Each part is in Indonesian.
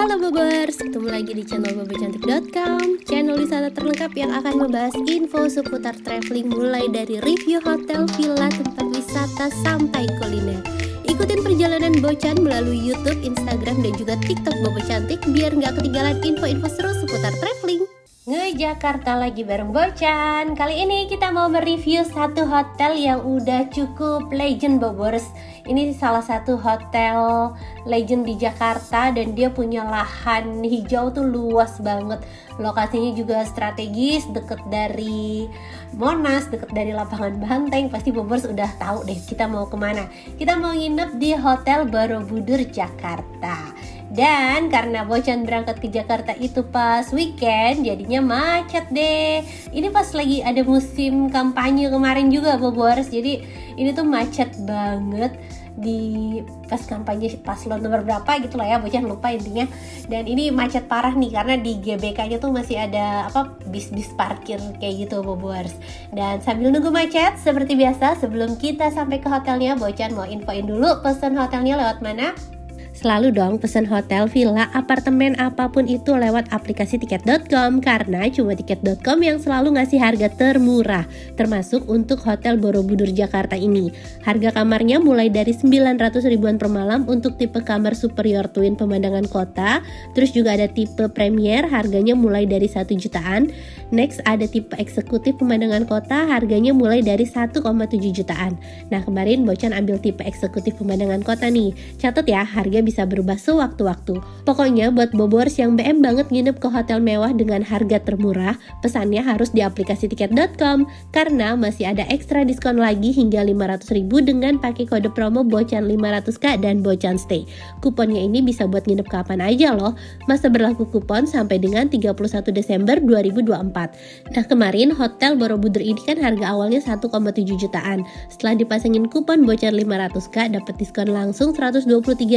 Halo Bobers, ketemu lagi di channel bobocantik.com, channel wisata terlengkap yang akan membahas info seputar traveling mulai dari review hotel, villa, tempat wisata, sampai kuliner. Ikutin perjalanan Bocan melalui YouTube, Instagram, dan juga TikTok Bobo Cantik biar nggak ketinggalan info-info seru seputar traveling. Nge-Jakarta lagi bareng Bocan. Kali ini kita mau mereview satu hotel yang udah cukup legend Bobers. Ini salah satu hotel legend di Jakarta dan dia punya lahan hijau tuh luas banget. Lokasinya juga strategis, deket dari Monas, deket dari lapangan Banteng. Pasti Bobers udah tahu deh kita mau kemana. Kita mau nginep di Hotel Borobudur Jakarta. Dan karena Bocan berangkat ke Jakarta itu pas weekend, jadinya macet deh. Ini pas lagi ada musim kampanye kemarin juga Bobors. Jadi ini tuh macet banget di pas kampanye paslon nomor berapa gitu lah ya, Bocan lupa intinya. Dan ini macet parah nih karena di GBK-nya tuh masih ada bis-bis parkir kayak gitu Bobors. Dan sambil nunggu macet seperti biasa, sebelum kita sampai ke hotelnya, Bocan mau infoin dulu pesan hotelnya lewat mana. Selalu dong pesen hotel, villa, apartemen, apapun itu lewat aplikasi tiket.com karena cuma tiket.com yang selalu ngasih harga termurah, termasuk untuk Hotel Borobudur Jakarta ini. Harga kamarnya mulai dari 900 ribuan per malam untuk tipe kamar superior twin pemandangan kota, terus juga ada tipe premier harganya mulai dari 1 jutaan. Next ada tipe eksekutif pemandangan kota harganya mulai dari 1,7 jutaan. Nah kemarin Bocan ambil tipe eksekutif pemandangan kota nih. Catat ya, harga bisa berubah sewaktu-waktu. Pokoknya buat Bobors yang BM banget nginep ke hotel mewah dengan harga termurah, pesannya harus di aplikasi tiket.com karena masih ada ekstra diskon lagi hingga 500 ribu dengan pakai kode promo Bocan 500k dan Bocan Stay. Kuponnya ini bisa buat nginep kapan aja loh. Masa berlaku kupon sampai dengan 31 Desember 2024. Nah kemarin Hotel Borobudur ini kan harga awalnya 1,7 jutaan. Setelah dipasangin kupon Bocan 500k dapat diskon langsung 123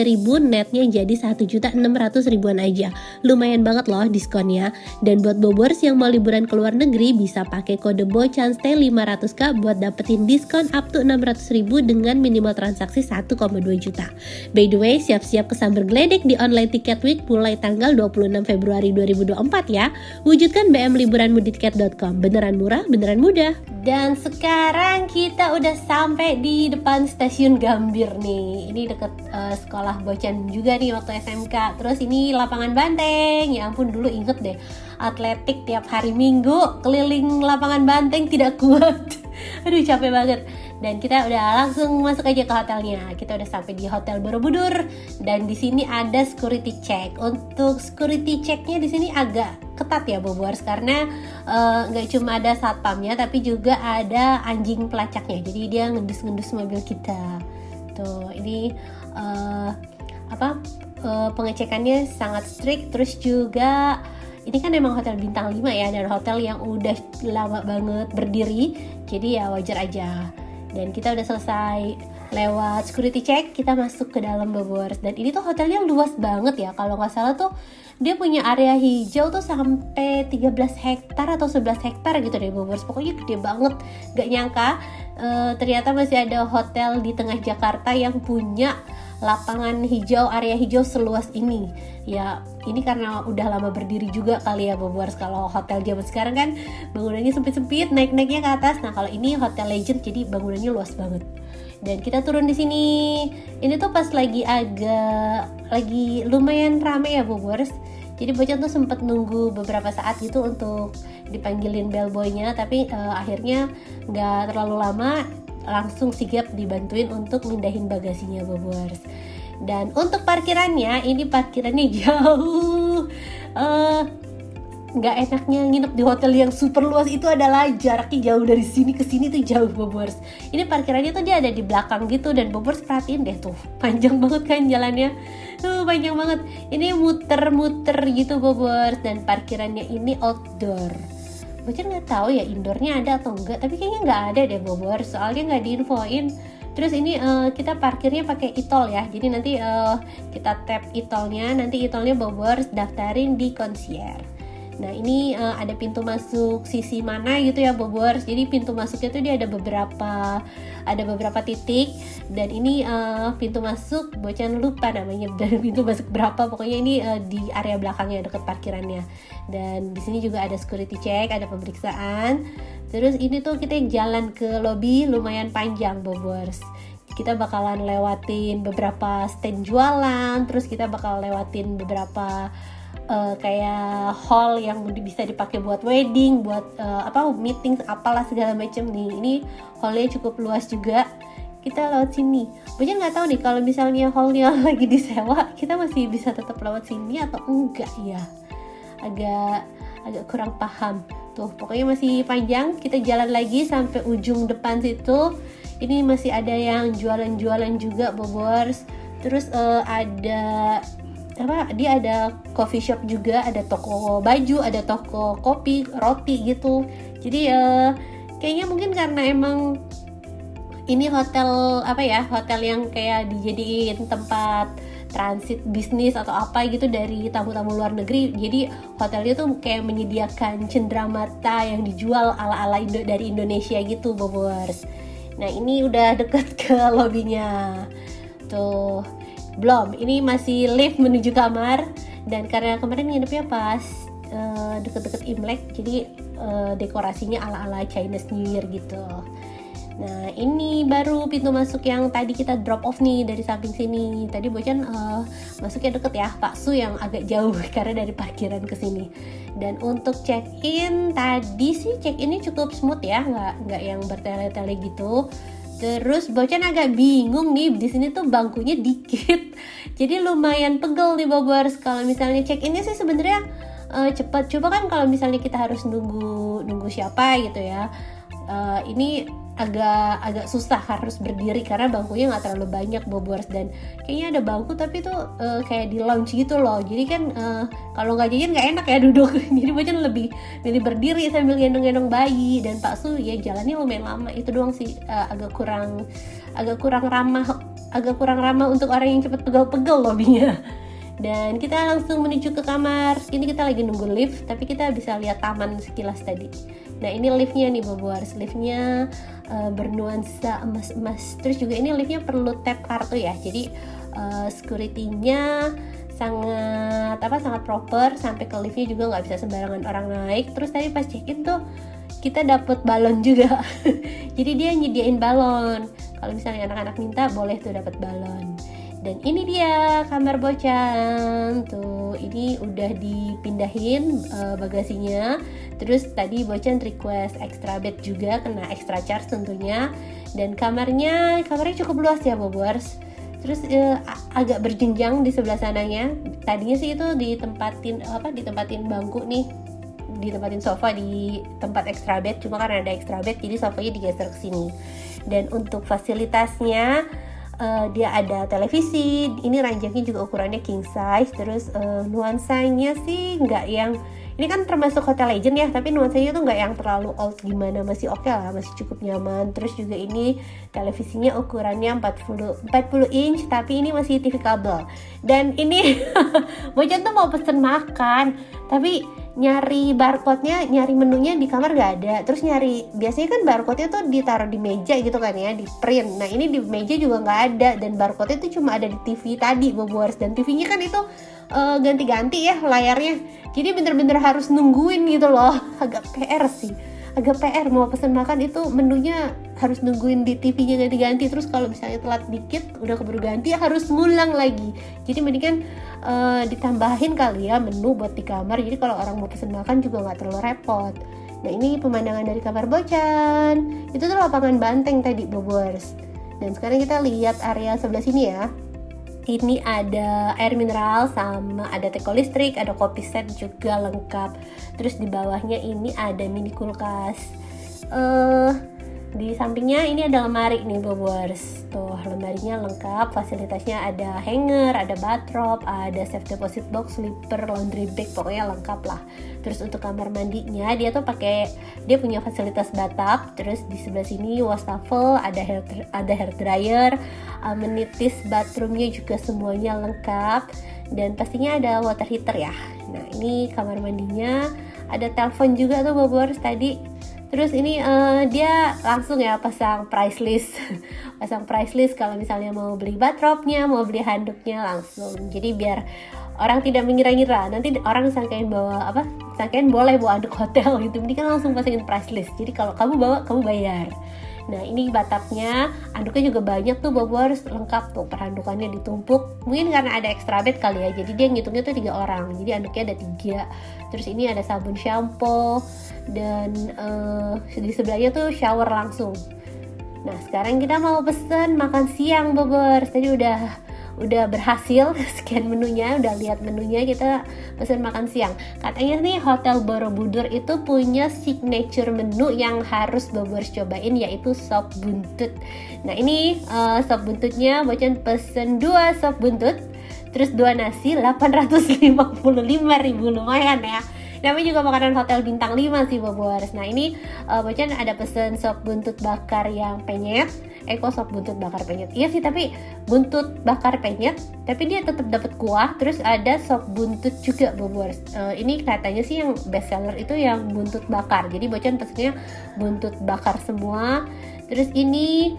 ribu, netnya jadi 1.600.000 ribuan aja. Lumayan banget loh diskonnya. Dan buat Bobors yang mau liburan ke luar negeri bisa pakai kode Bocan Stay 500k buat dapetin diskon up to 600.000 dengan minimal transaksi 1,2 juta. By the way, siap-siap kesamber geledek di online tiket week mulai tanggal 26 Februari 2024 ya. Wujudkan BM liburanmu di tiket.com. Beneran murah, beneran mudah. Dan sekarang kita udah sampai di depan stasiun Gambir nih. Ini deket sekolah Bocan juga nih waktu SMK. Terus ini lapangan Banteng. Ya ampun, dulu inget deh atletik tiap hari Minggu keliling lapangan Banteng tidak kuat. Aduh capek banget. Dan kita udah langsung masuk aja ke hotelnya. Kita udah sampai di Hotel Borobudur dan di sini ada security check. Untuk security checknya di sini agak ketat ya Bobors karena nggak cuma ada satpamnya tapi juga ada anjing pelacaknya. Jadi dia ngendus-ngendus mobil kita. Tuh ini pengecekannya sangat strict. Terus juga ini kan memang hotel bintang 5 ya, dan hotel yang udah lama banget berdiri, jadi ya wajar aja. Dan kita udah selesai lewat security check, kita masuk ke dalam Bobors. Dan ini tuh hotelnya luas banget ya, kalau nggak salah tuh dia punya area hijau tuh sampai 13 hektar atau 11 hektar gitu deh Bobors. Pokoknya gede banget, gak nyangka ternyata masih ada hotel di tengah Jakarta yang punya lapangan hijau, area hijau seluas ini. Ya ini karena udah lama berdiri juga kali ya Bobors. Kalau hotel zaman sekarang kan bangunannya sempit-sempit, naik-naiknya ke atas. Nah kalau ini hotel legend jadi bangunannya luas banget. Dan kita turun di sini. Ini tuh pas lagi lumayan rame ya Bobors. Jadi Bocan tuh sempet nunggu beberapa saat gitu untuk dipanggilin bellboynya, tapi akhirnya nggak terlalu lama, langsung sigap dibantuin untuk mindahin bagasinya Bobors. Dan untuk parkirannya, ini parkirannya jauh. Nggak enaknya nginep di hotel yang super luas itu adalah jaraknya jauh dari sini ke sini tuh jauh Bobors. Ini parkirannya tuh dia ada di belakang gitu dan Bobors perhatiin deh tuh, panjang banget kan jalannya. Panjang banget. Ini muter-muter gitu Bobors, dan parkirannya ini outdoor. Bocan nggak tahu ya indoornya ada atau enggak, tapi kayaknya nggak ada deh Bobors, soalnya nggak diinfoin. Terus ini kita parkirnya pakai e-tol ya, jadi nanti kita tap e-tolnya, nanti e-tolnya Bobors daftarin di concierge. Nah ini ada pintu masuk sisi mana gitu ya Bobors. Jadi pintu masuknya tuh dia ada beberapa titik, dan ini pintu masuk Bocan lupa namanya dari pintu masuk berapa, pokoknya ini di area belakangnya dekat parkirannya. Dan di sini juga ada security check, ada pemeriksaan. Terus ini tuh kita jalan ke lobby lumayan panjang Bobors. Kita bakalan lewatin beberapa stand jualan, terus kita bakal lewatin beberapa kayak hall yang bisa dipakai buat wedding, buat meeting, apalah segala macam nih. Ini hallnya cukup luas juga. Kita lewat sini. Bocan nggak tahu nih kalau misalnya hallnya lagi disewa, kita masih bisa tetap lewat sini atau enggak ya? Agak kurang paham. Tuh, pokoknya masih panjang. Kita jalan lagi sampai ujung depan situ. Ini masih ada yang jualan-jualan juga Bobors. Terus dia ada coffee shop juga, ada toko baju, ada toko kopi, roti gitu. Jadi kayaknya mungkin karena emang ini hotel hotel yang kayak dijadiin tempat transit bisnis atau apa gitu dari tamu-tamu luar negeri. Jadi hotelnya tuh kayak menyediakan cenderamata yang dijual ala-ala dari Indonesia gitu Bobors. Nah ini udah deket ke lobbynya tuh. Belum, ini masih lift menuju kamar. Dan karena kemarin nginepnya pas deket-deket Imlek, jadi dekorasinya ala-ala Chinese New Year gitu. Nah ini baru pintu masuk yang tadi kita drop off nih dari samping sini. Tadi Bocan masuknya deket ya, Pak Su yang agak jauh karena dari parkiran ke sini. Dan untuk check-in tadi sih check-innya cukup smooth ya, nggak yang bertele-tele gitu. Terus Bocan agak bingung nih, di sini tuh bangkunya dikit, jadi lumayan pegel nih Bobors. Kalau misalnya check-innya sih sebenarnya cepat. Coba kan kalau misalnya kita harus nunggu siapa gitu ya, ini agak susah, harus berdiri karena bangkunya nggak terlalu banyak Bobors. Dan kayaknya ada bangku tapi tuh kayak di lounge gitu loh. Jadi kan kalau nggak jajan nggak enak ya duduk. Jadi Bocan lebih milih berdiri sambil gendong-gendong bayi. Dan Pak Su ya jalannya lumayan lama, itu doang sih agak kurang ramah untuk orang yang cepet pegel-pegel lobbynya. Dan kita langsung menuju ke kamar. Ini kita lagi nunggu lift, tapi kita bisa lihat taman sekilas tadi. Nah ini liftnya nih Bobors, liftnya bernuansa emas-emas. Terus juga ini liftnya perlu tap kartu ya, jadi security-nya sangat proper. Sampai ke liftnya juga nggak bisa sembarangan orang naik. Terus tadi pas check-in tuh kita dapet balon juga. Jadi dia nyediain balon, kalau misalnya anak-anak minta boleh tuh dapat balon. Dan ini dia kamar Bocan tuh, ini udah dipindahin bagasinya. Terus tadi Bocan request extra bed juga, kena extra charge tentunya. Dan kamarnya cukup luas ya Bobors. Terus agak berjenjang di sebelah sananya. Tadinya sih itu ditempatin bangku nih, ditempatin sofa di tempat extra bed. Cuma karena ada extra bed jadi sofanya digeser ke sini. Dan untuk fasilitasnya dia ada televisi, ini ranjangnya juga ukurannya king size. Terus nuansanya sih nggak yang, ini kan termasuk Hotel Legend ya, tapi nuansanya tuh nggak yang terlalu old gimana, masih oke lah, masih cukup nyaman. Terus juga ini televisinya ukurannya 40 inch, tapi ini masih TV kabel. Dan ini Bocan tuh mau pesen makan, tapi nyari barcode-nya, nyari menunya di kamar gak ada. Terus biasanya kan barcode-nya tuh ditaruh di meja gitu kan ya, di print. Nah ini di meja juga gak ada, dan barcode-nya tuh cuma ada di TV tadi Bobors. Dan TV-nya kan itu ganti-ganti ya layarnya, jadi bener-bener harus nungguin gitu loh. Agak PR mau pesen makan itu menunya harus nungguin di TV-nya ganti-ganti. Terus kalau misalnya telat dikit udah keburu ganti harus ngulang lagi. Jadi mendingan ditambahin kali ya menu buat di kamar, jadi kalau orang mau pesen makan juga nggak terlalu repot. Nah ini pemandangan dari kamar Bocan. Itu tuh lapangan banteng tadi Bobors. Dan sekarang kita lihat area sebelah sini ya. Ini ada air mineral, sama ada teko listrik, ada kopi set juga lengkap. Terus di bawahnya ini ada mini kulkas. Di sampingnya ini ada lemari nih Bobors. Tuh lemarinya lengkap, fasilitasnya ada hanger, ada bathrobe, ada safe deposit box, slipper, laundry bag, pokoknya lengkap lah. Terus untuk kamar mandinya dia punya fasilitas bathtub. Terus di sebelah sini wastafel, ada hair dryer, amenities bathroomnya juga semuanya lengkap. Dan pastinya ada water heater ya. Nah ini kamar mandinya ada telepon juga tuh Bobors tadi. Terus ini dia langsung ya pasang price list pasang price list kalau misalnya mau beli bathrobe-nya, mau beli handuknya langsung. Jadi biar orang tidak mengira-ngira, nanti orang sangkain boleh bawa handuk hotel gitu, ini kan langsung pasangin price list. Jadi kalau kamu bawa, kamu bayar. Nah ini batapnya, handuknya juga banyak tuh Bobors, lengkap tuh, perhandukannya ditumpuk. Mungkin karena ada extra bed kali ya, jadi dia ngitungnya tuh 3 orang, jadi handuknya ada 3. Terus ini ada sabun shampoo, dan di sebelahnya tuh shower langsung. Nah sekarang kita mau pesen makan siang Bobors. Tadi udah berhasil scan menunya, udah lihat menunya, kita pesen makan siang. Katanya nih Hotel Borobudur itu punya signature menu yang harus Bobors cobain, yaitu sop buntut. Nah ini sop buntutnya Bocan pesen 2 sop buntut, terus 2 nasi, 855.000, lumayan ya. Namanya juga makanan hotel bintang 5 sih Bobors. Nah ini Bocan ada pesen sop buntut bakar yang penyet. Kok sop buntut bakar penyet? Iya sih, tapi buntut bakar penyet, tapi dia tetap dapat kuah. Terus ada sop buntut juga Bobors. Ini katanya sih yang best seller itu yang buntut bakar. Jadi Bocan pesennya buntut bakar semua. Terus ini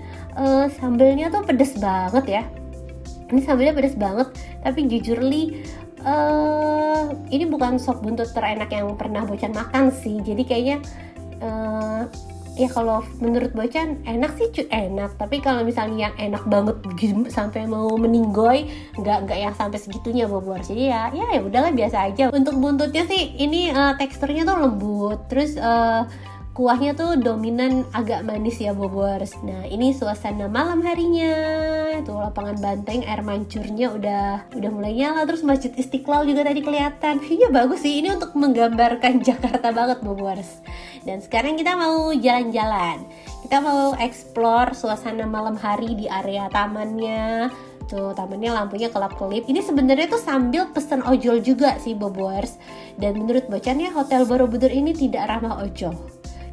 sambelnya tuh pedes banget ya. Ini sambelnya pedes banget, tapi jujur li ini bukan sop buntut terenak yang pernah Bocan makan sih. Jadi kayaknya ya kalau menurut Bocan enak sih, enak. Tapi kalau misalnya yang enak banget sampai mau meninggoy, nggak yang sampai segitunya Bobors. Jadi ya udahlah, biasa aja. Untuk buntutnya sih ini teksturnya tuh lembut. Terus kuahnya tuh dominan agak manis ya Bobors. Nah ini suasana malam harinya, tuh lapangan banteng, air mancurnya udah mulai nyala. Terus Masjid Istiqlal juga tadi kelihatan, view-nya bagus sih. Ini untuk menggambarkan Jakarta banget Bobors. Dan sekarang kita mau jalan-jalan, kita mau explore suasana malam hari di area tamannya. Tuh tamannya lampunya kelap-kelip. Ini sebenarnya tuh sambil pesen ojol juga sih Bobors. Dan menurut Bocan ya, Hotel Borobudur ini tidak ramah ojol.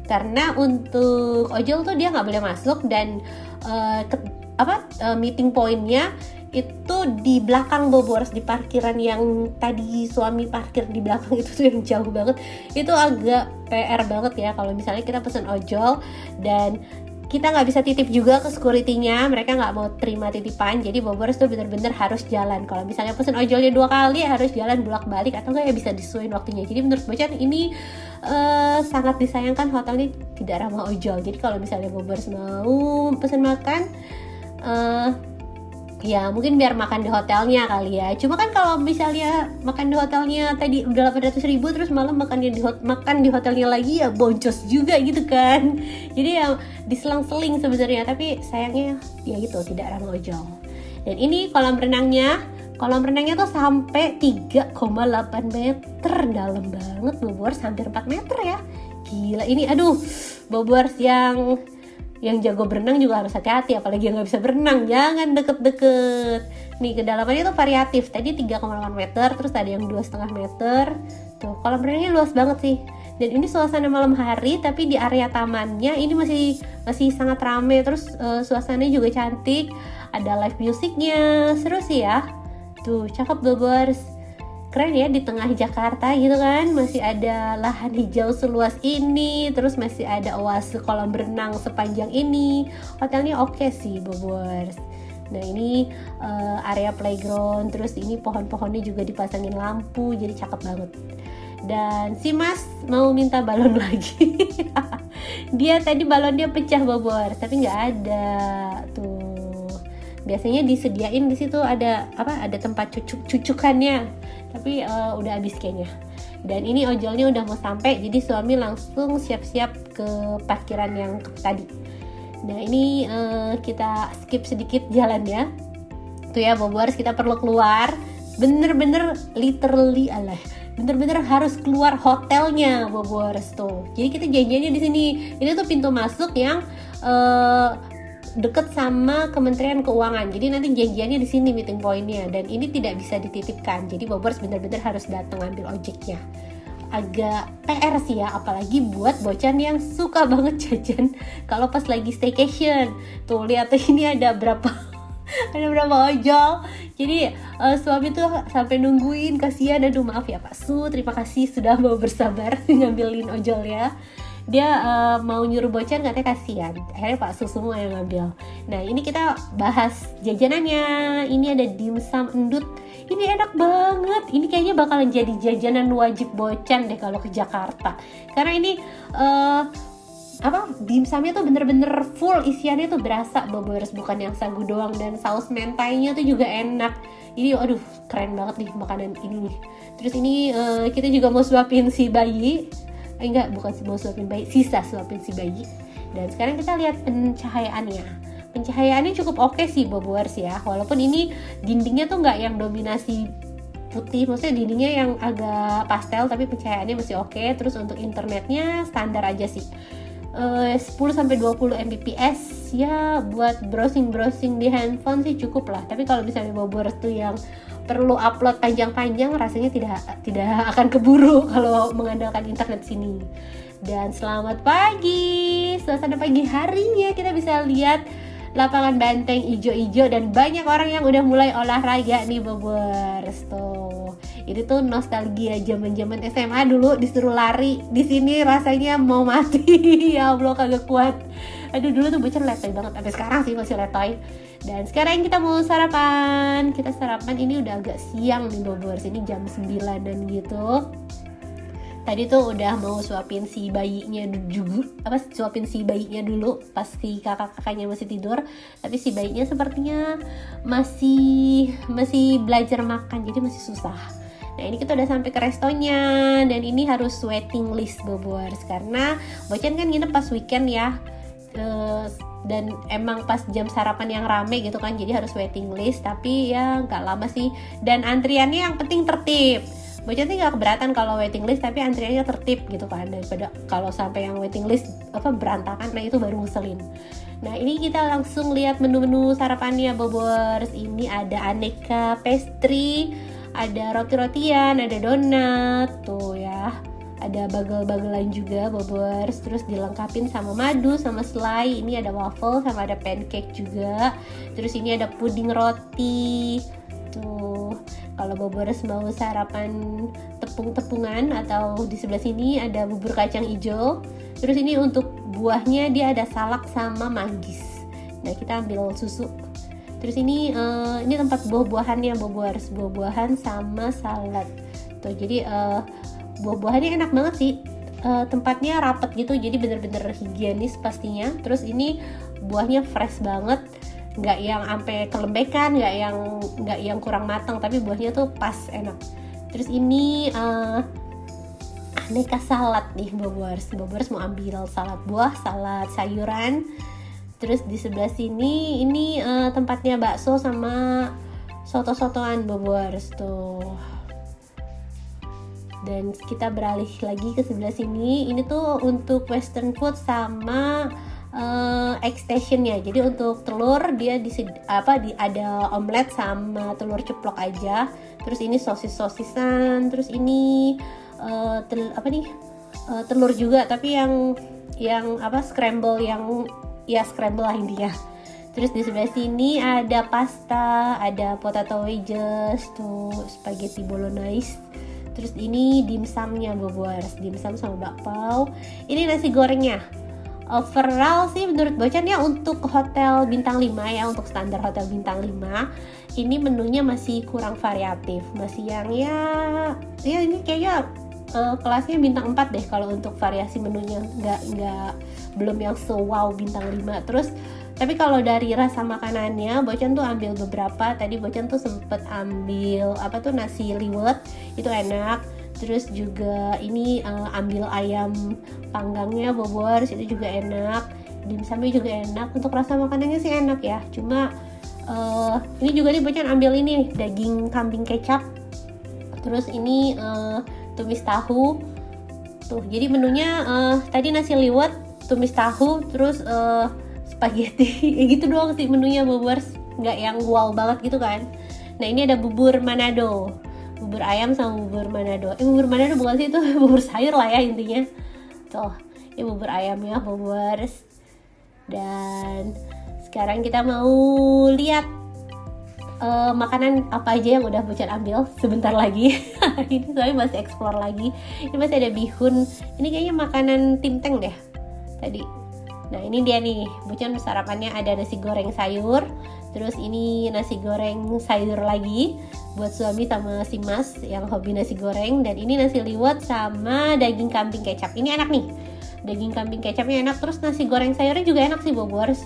Karena untuk ojol tuh dia nggak boleh masuk, dan meeting pointnya itu di belakang Bobors, di parkiran yang tadi suami parkir di belakang itu tuh yang jauh banget. Itu agak PR banget ya kalau misalnya kita pesen ojol dan kita nggak bisa titip juga ke security-nya, mereka nggak mau terima titipan. Jadi Bobors tuh bener-bener harus jalan. Kalau misalnya pesen ojolnya 2 kali harus jalan bolak-balik, atau nggak ya bisa disesuaiin waktunya. Jadi menurut Bocan ini sangat disayangkan hotelnya tidak ramah ojol. Jadi kalau misalnya Bobors mau pesen makan, ya mungkin biar makan di hotelnya kali ya. Cuma kan kalau misalnya makan di hotelnya tadi udah 800.000, terus malam makan di hotelnya lagi, ya boncos juga gitu kan. Jadi ya diselang-seling sebenarnya, tapi sayangnya ya gitu, tidak ramah ojol. Dan ini kolam renangnya tuh sampai 3,8 meter, dalam banget Bobors, hampir 4 meter ya. Gila ini, aduh Bobors yang jago berenang juga harus hati-hati, apalagi yang nggak bisa berenang, jangan deket-deket. Nih kedalamannya tuh variatif, tadi 3,8 meter, terus ada yang 2,5 meter. Tuh kolam renangnya luas banget sih. Dan ini suasana malam hari, tapi di area tamannya ini masih sangat rame. Terus suasananya juga cantik, ada live musiknya, seru sih ya. Tuh cakep Bobors, keren ya, di tengah Jakarta gitu kan, masih ada lahan hijau seluas ini, terus masih ada oase kolam berenang sepanjang ini. Hotelnya oke sih Bobors. Nah ini area playground, terus ini pohon-pohonnya juga dipasangin lampu, jadi cakep banget. Dan si Mas mau minta balon lagi. Dia tadi balonnya pecah Bobors, tapi nggak ada tuh. Biasanya disediain di situ ada tempat cucukannya, tapi udah habis kayaknya. Dan ini ojolnya udah mau sampai, jadi suami langsung siap-siap ke parkiran yang tadi. Nah ini kita skip sedikit jalannya. Tuh ya Bobors, kita perlu keluar. Bener-bener harus keluar hotelnya Bobors tuh. Jadi kita janjiannya di sini. Ini tuh pintu masuk yang deket sama Kementerian Keuangan. Jadi nanti janjiannya di sini meeting pointnya, dan ini tidak bisa dititipkan. Jadi Bobors bener-bener harus datang ambil ojeknya. Agak PR sih ya, apalagi buat Bocan yang suka banget jajan kalau pas lagi staycation. Tuh lihat ini ada berapa ada berapa ojol. Jadi suami tuh sampai nungguin, kasihan. Aduh maaf ya Pak Su, terima kasih sudah mau bersabar ngambilin ojol ya. Dia mau nyuruh Bocan katanya kasihan. Akhirnya Pak Su semua yang ngambil. Nah ini kita bahas jajanannya. Ini ada dimsum endut. Ini enak banget. Ini kayaknya bakalan jadi jajanan wajib Bocan deh kalau ke Jakarta. Karena ini dimsumnya tuh bener-bener full, isiannya tuh berasa Bobers, bukan yang sagu doang. Dan saus mentainya tuh juga enak. Ini aduh keren banget nih makanan ini nih. Terus ini kita juga mau suapin si bayi. Enggak, bukan mau suapin bayi, sisa suapin si bayi. Dan sekarang kita lihat pencahayaannya. Pencahayaannya cukup oke sih Bobers ya. Walaupun ini dindingnya tuh nggak yang dominasi putih, maksudnya dindingnya yang agak pastel, tapi pencahayaannya masih oke. Terus untuk internetnya standar aja sih. 10-20 Mbps ya, buat browsing di handphone sih cukup lah. Tapi kalau misalnya Bobers tuh yang perlu upload panjang-panjang, rasanya tidak akan keburu kalau mengandalkan internet sini. Dan selamat pagi, suasana pagi harinya kita bisa lihat lapangan banteng ijo-ijo dan banyak orang yang udah mulai olahraga nih Bobers tuh. Ini tuh nostalgia zaman-zaman SMA dulu disuruh lari di sini rasanya mau mati. Ya Allah kagak kuat. Aduh dulu tuh Bocan letoy banget, sampai sekarang sih masih letoy. Dan sekarang kita mau sarapan. Kita sarapan ini udah agak siang nih Bobers. Ini jam 9-an gitu. Tadi tuh udah mau suapin si bayinya dulu pas si kakak-kakaknya masih tidur. Tapi si bayinya sepertinya masih belajar makan, jadi masih susah. Nah ini kita udah sampai ke restonya dan ini harus waiting list Bobers karena Bocan kan nginep pas weekend ya. Dan emang pas jam sarapan yang rame gitu kan, jadi harus waiting list. Tapi ya nggak lama sih, dan antriannya yang penting tertib. Bocan sih nggak keberatan kalau waiting list tapi antriannya tertib gitu kan, daripada kalau sampai yang waiting list berantakan. Nah itu baru ngeselin. Nah ini kita langsung lihat menu-menu sarapannya Bobers. Ini ada aneka pastry, ada roti-rotian, ada donat tuh ya, ada bagel-bagelan juga Bobers. Terus dilengkapin sama madu, sama selai. Ini ada waffle sama ada pancake juga. Terus ini ada puding roti tuh. Kalau Bobers mau sarapan tepung-tepungan atau di sebelah sini ada bubur kacang hijau. Terus ini untuk buahnya dia ada salak sama manggis. Nah kita ambil susu. Terus ini tempat buah-buahannya Bobers, buah-buahan sama salad tuh. Jadi buah-buahannya enak banget sih. Tempatnya rapet gitu, jadi bener-bener higienis pastinya. Terus ini buahnya fresh banget, nggak yang sampai kelembekan, nggak yang kurang matang, tapi buahnya tuh pas enak. Terus ini aneka salad nih Bobers mau ambil salad buah, salad sayuran. Terus di sebelah sini ini tempatnya bakso sama soto-sotoan Bobers tuh. Dan kita beralih lagi ke sebelah sini. Ini tuh untuk western food sama egg stationnya. Jadi untuk telur dia ada omelet sama telur ceplok aja. Terus ini sosisan. Terus ini telur juga tapi yang scramble, scramble lah intinya. Terus di sebelah sini ada pasta, ada potato wedges tuh, spaghetti bolognese. Terus ini dimsumnya Bobers, dimsum sama bakpao. Ini nasi gorengnya. Overall sih menurut Bocan ya, untuk hotel bintang 5 ya, untuk standar hotel bintang 5 ini menunya masih kurang variatif, masih yang ya ini kayaknya kelasnya bintang 4 deh kalau untuk variasi menunya, belum yang wow bintang 5. Terus tapi kalau dari rasa makanannya Bocan tuh ambil beberapa. Tadi Bocan tuh sempet ambil nasi liwet, itu enak. Terus juga ini ambil ayam panggangnya Bobers, itu juga enak. Dimsumnya juga enak. Untuk rasa makanannya sih enak ya. Cuma ini juga nih Bocan ambil ini daging kambing kecap. Terus ini tumis tahu. Tuh, jadi menunya tadi nasi liwet, tumis tahu, terus spaghetti. Gitu doang sih menunya Bobers. Nggak yang wow banget gitu kan. Nah, ini ada bubur Manado. Bubur ayam sama bubur Manado. Bubur Manado bukan sih, itu bubur sayur lah ya intinya. Tuh, ini bubur ayamnya Bobers. Dan sekarang kita mau lihat makanan apa aja yang udah Bocan ambil sebentar lagi. Ini saya masih explore lagi. Ini masih ada bihun. Ini kayaknya makanan Tim Tank deh tadi. Nah ini dia nih, Bocan sarapannya ada nasi goreng sayur. Terus ini nasi goreng sayur lagi buat suami sama si Mas yang hobi nasi goreng. Dan ini nasi liwet sama daging kambing kecap. Ini enak nih, daging kambing kecapnya enak. Terus nasi goreng sayurnya juga enak sih Bobors.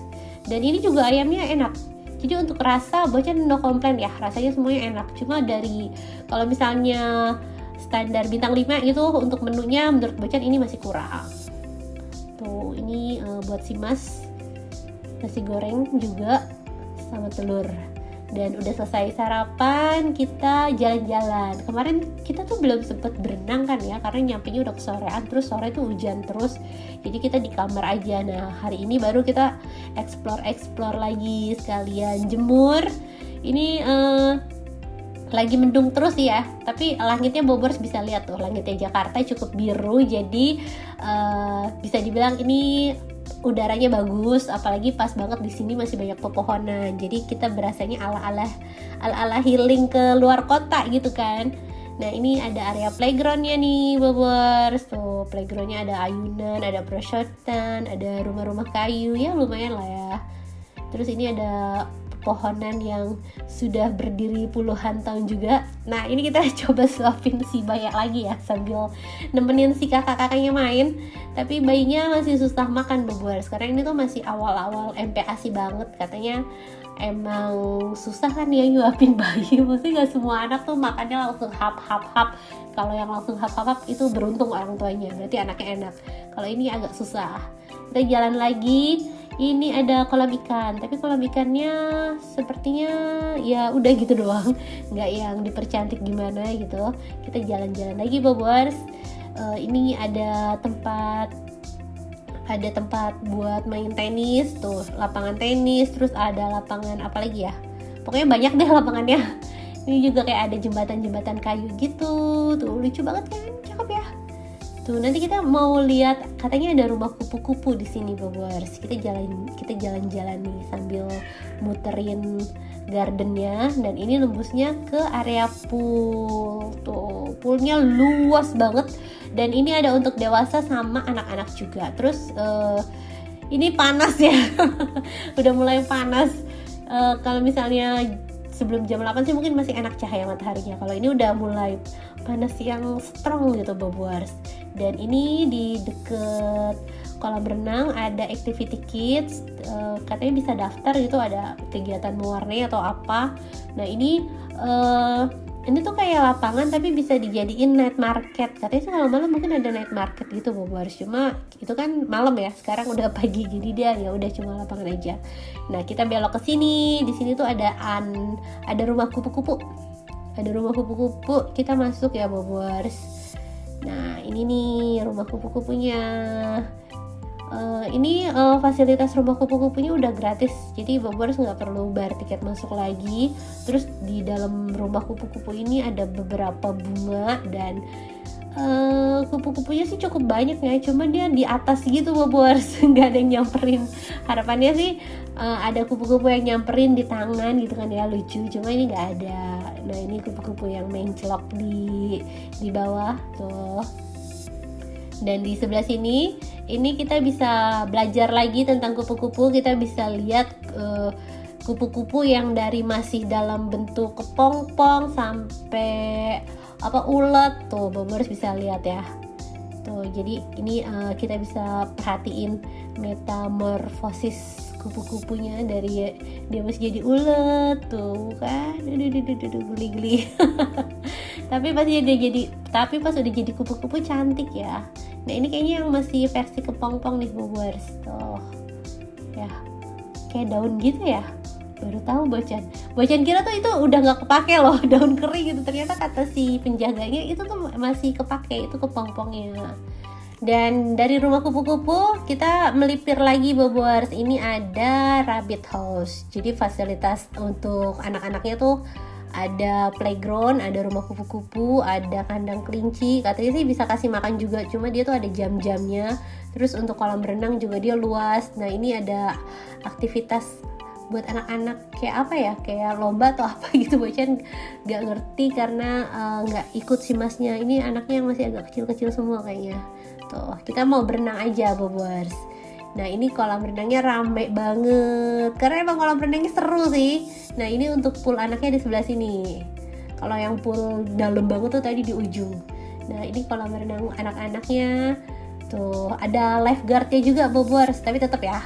Dan ini juga ayamnya enak. Jadi untuk rasa Bocan no komplain ya, rasanya semuanya enak. Cuma dari kalau misalnya standar bintang 5 gitu untuk menunya menurut Bocan ini masih kurang. Tuh ini buat si Mas nasi goreng juga sama telur. Dan udah selesai sarapan, kita jalan-jalan. Kemarin kita tuh belum sempet berenang kan ya, karena nyampenya udah kesorean, terus sore tuh hujan terus. Jadi kita di kamar aja. Nah hari ini baru kita explore lagi, sekalian jemur. Ini lagi mendung terus ya, tapi langitnya Bobors bisa lihat tuh, langitnya Jakarta cukup biru. Jadi bisa dibilang ini udaranya bagus, apalagi pas banget di sini masih banyak pepohonan. Jadi kita berasanya ala-ala healing ke luar kota gitu kan. Nah ini ada area playgroundnya nih Bobors. Tuh playgroundnya ada ayunan, ada perosotan, ada rumah-rumah kayu, ya lumayan lah ya. Terus ini ada pohonan yang sudah berdiri puluhan tahun juga. Nah ini kita coba suapin si Bayak lagi ya, sambil nemenin si kakak-kakaknya main. Tapi bayinya masih susah makan Bobors. Sekarang ini tuh masih awal-awal MPASI banget. Katanya emang susah kan ya nyuapin bayi. Maksudnya gak semua anak tuh makannya langsung hap. Kalau yang langsung hap itu beruntung orang tuanya, berarti anaknya enak. Kalau ini agak susah. Kita jalan lagi. Ini ada kolam ikan, tapi kolam ikannya sepertinya ya udah gitu doang, nggak yang dipercantik gimana gitu. Kita jalan-jalan lagi Bobors. Ini ada tempat buat main tenis, tuh lapangan tenis, terus ada lapangan apa lagi ya, pokoknya banyak deh lapangannya. Ini juga kayak ada jembatan kayu gitu, tuh lucu banget kan, cakep ya. Tuh nanti kita mau lihat, katanya ada rumah kupu-kupu di sini Bobors. Kita jalan-jalan nih sambil muterin gardennya. Dan ini nembusnya ke area pool. Tuh poolnya luas banget. Dan ini ada untuk dewasa sama anak-anak juga. Terus ini panas ya. Udah mulai panas. Kalau misalnya sebelum jam 8 sih mungkin masih enak cahaya mataharinya. Kalau ini udah mulai panas yang strong gitu Bobors. Dan ini di deket kolam renang ada activity kids, katanya bisa daftar gitu, ada kegiatan mewarnai atau apa. Nah ini tuh kayak lapangan tapi bisa dijadiin night market. Katanya sih malam-malam mungkin ada night market gitu Bobors. Cuma itu kan malam ya, sekarang udah pagi jadi dia ya udah cuma lapangan aja. Nah kita belok ke sini. Di sini tuh ada rumah kupu-kupu. Ada rumah kupu-kupu, kita masuk ya Bobors. Nah ini nih rumah kupu-kupunya. Ini fasilitas rumah kupu-kupunya udah gratis, jadi Bobors nggak perlu bayar tiket masuk lagi. Terus di dalam rumah kupu-kupu ini ada beberapa bunga dan kupu-kupunya sih cukup banyak ya, cuma dia di atas gitu Bobors, nggak ada yang nyamperin. Harapannya sih ada kupu-kupu yang nyamperin di tangan gitu kan ya, lucu. Cuma ini nggak ada. Nah ini kupu-kupu yang mencelok di bawah tuh. Dan di sebelah sini ini kita bisa belajar lagi tentang kupu-kupu. Kita bisa lihat kupu-kupu yang dari masih dalam bentuk kepompong sampai ulet tuh Bobors bisa lihat ya. Tuh jadi ini kita bisa perhatiin metamorfosis kupu-kupunya dari dia masih jadi ulet tuh kan, geli-geli. tapi pas udah jadi kupu-kupu cantik ya. Nah ini kayaknya yang masih versi kepompong nih Bobors tuh ya, kayak daun gitu ya. Baru tahu Bocan kira tuh itu udah nggak kepake loh, daun kering gitu. Ternyata kata si penjaganya itu tuh masih kepake, itu kepompongnya. Dan dari rumah kupu-kupu kita melipir lagi Bobors. Ini ada rabbit house. Jadi fasilitas untuk anak-anaknya tuh ada playground, ada rumah kupu-kupu, ada kandang kelinci. Katanya sih bisa kasih makan juga, cuma dia tuh ada jam-jamnya. Terus untuk kolam renang juga dia luas. Nah ini ada aktivitas buat anak-anak kayak apa ya, kayak lomba atau apa gitu. Bocan nggak ngerti karena nggak ikut si masnya. Ini anaknya yang masih agak kecil-kecil semua kayaknya. Tuh, kita mau berenang aja Bobers. Nah ini kolam renangnya rame banget karena emang kolam renangnya seru sih. Nah ini untuk pool anaknya di sebelah sini. Kalau yang pool dalam banget tuh tadi di ujung. Nah ini kolam renang anak-anaknya. Tuh ada lifeguardnya juga Bobers, tapi tetap ya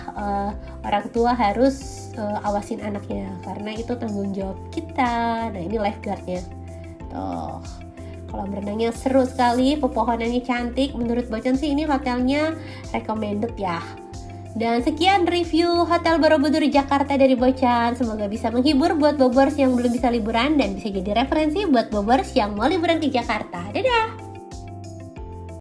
orang tua harus awasin anaknya karena itu tanggung jawab kita. Nah ini lifeguardnya. Tuh kolam renangnya seru sekali, pepohonannya cantik. Menurut Bocan sih ini hotelnya recommended ya. Dan sekian review Hotel Borobudur Jakarta dari Bocan. Semoga bisa menghibur buat Bobers yang belum bisa liburan dan bisa jadi referensi buat Bobers yang mau liburan ke Jakarta. Dadah!